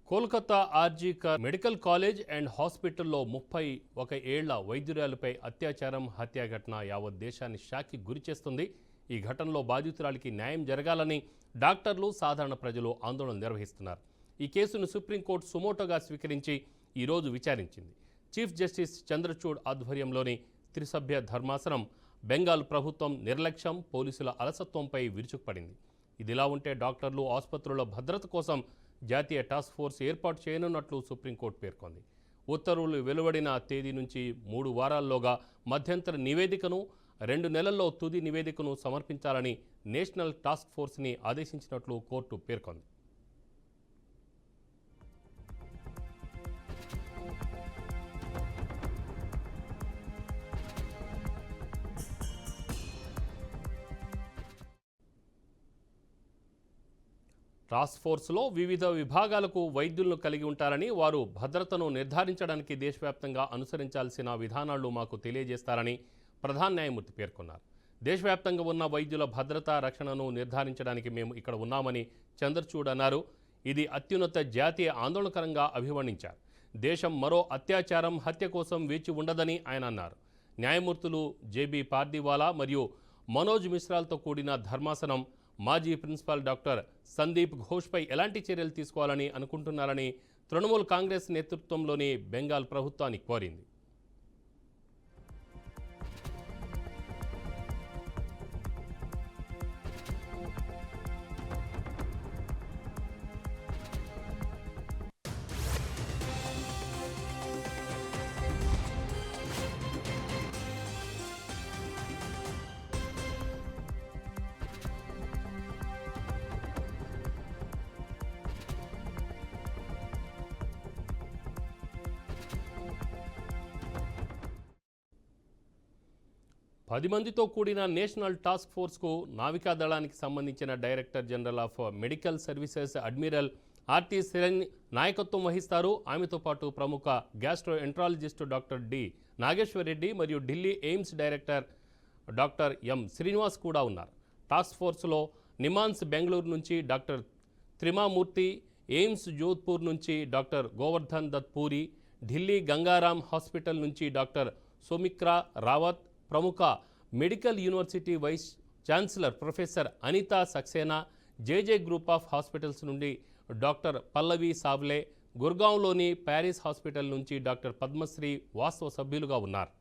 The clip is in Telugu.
Kolkata R G medical college and హాస్పిటల్లో 31 ఏళ్ల వైద్యురాలిపై అత్యాచారం హత్య ఘటన యావత్ దేశాన్ని షాక్కి గురిచేస్తుంది. ఈ ఘటనలో బాధితురాలికి న్యాయం జరగాలని డాక్టర్లు, సాధారణ ప్రజలు ఆందోళన నిర్వహిస్తున్నారు. ఈ కేసును సుప్రీంకోర్టు సుమోటోగా స్వీకరించి ఈరోజు విచారించింది. చీఫ్ జస్టిస్ చంద్రచూడ్ ఆధ్వర్యంలోని త్రిసభ్య ధర్మాసనం బెంగాల్ ప్రభుత్వం నిర్లక్ష్యం, పోలీసుల అలసత్వంపై విరుచుకుపడింది. ఇదిలా ఉంటే డాక్టర్లు, ఆసుపత్రుల భద్రత కోసం జాతీయ టాస్క్ ఫోర్స్ ఏర్పాటు చేయనున్నట్లు సుప్రీంకోర్టు పేర్కొంది. ఉత్తర్వులు వెలువడిన తేదీ నుంచి 3 వారాల్లోగా మధ్యంతర నివేదికను, 2 నెలల్లో తుది నివేదికను సమర్పించాలని నేషనల్ టాస్క్ ఫోర్స్ని ఆదేశించినట్లు కోర్టు పేర్కొంది. టాస్క్ ఫోర్స్లో వివిధ విభాగాలకు వైద్యులను కలిగి ఉంటారని, వారు భద్రతను నిర్ధారించడానికి దేశవ్యాప్తంగా అనుసరించాల్సిన విధానాలు మాకు తెలియజేస్తారని ప్రధాన న్యాయమూర్తి పేర్కొన్నారు. దేశవ్యాప్తంగా ఉన్న వైద్యుల భద్రత, రక్షణను నిర్ధారించడానికి మేము ఇక్కడ ఉన్నామని చంద్రచూడ్ అన్నారు. ఇది అత్యున్నత జాతీయ ఆందోళనకరంగా అభివర్ణించారు. దేశం మరో అత్యాచారం, హత్య కోసం వేచి ఉండదని ఆయన అన్నారు. న్యాయమూర్తులు జేబీ పార్దీవాలా మరియు మనోజ్ మిశ్రాలతో కూడిన ధర్మాసనం మాజీ ప్రిన్సిపాల్ డాక్టర్ సందీప్ ఘోష్పై ఎలాంటి చర్యలు తీసుకోవాలని అనుకుంటున్నారని తృణమూల్ కాంగ్రెస్ నేతృత్వంలోని బెంగాల్ ప్రభుత్వాన్ని కోరింది. పది మందితో కూడిన నేషనల్ టాస్క్ ఫోర్స్కు నావికా దళానికి సంబంధించిన director general of medical services admiral Arti Sarin నాయకత్వం వహిస్తారు. ఆమెతో పాటు ప్రముఖ gastroenterologist doctor D Nageshwar Reddy మరియు Delhi AIIMS director doctor M Srinivas కూడా ఉన్నారు. టాస్క్ ఫోర్స్లో నిమాన్స్ బెంగళూరు నుంచి డాక్టర్ త్రిమామూర్తి, ఎయిమ్స్ జోధ్పూర్ నుంచి డాక్టర్ గోవర్ధన్ దత్ పూరి, ఢిల్లీ గంగారాం హాస్పిటల్ నుంచి డాక్టర్ సౌమిక్రా రావత్, ప్రముఖ medical university vice chancellor professor Anita Saxena, JJ group of hospitals నుండి డాక్టర్ పల్లవి సావ్లే, గుర్గాంలోని ప్యారిస్ హాస్పిటల్ నుంచి డాక్టర్ పద్మశ్రీ వాస్తవ సభ్యులుగా ఉన్నారు.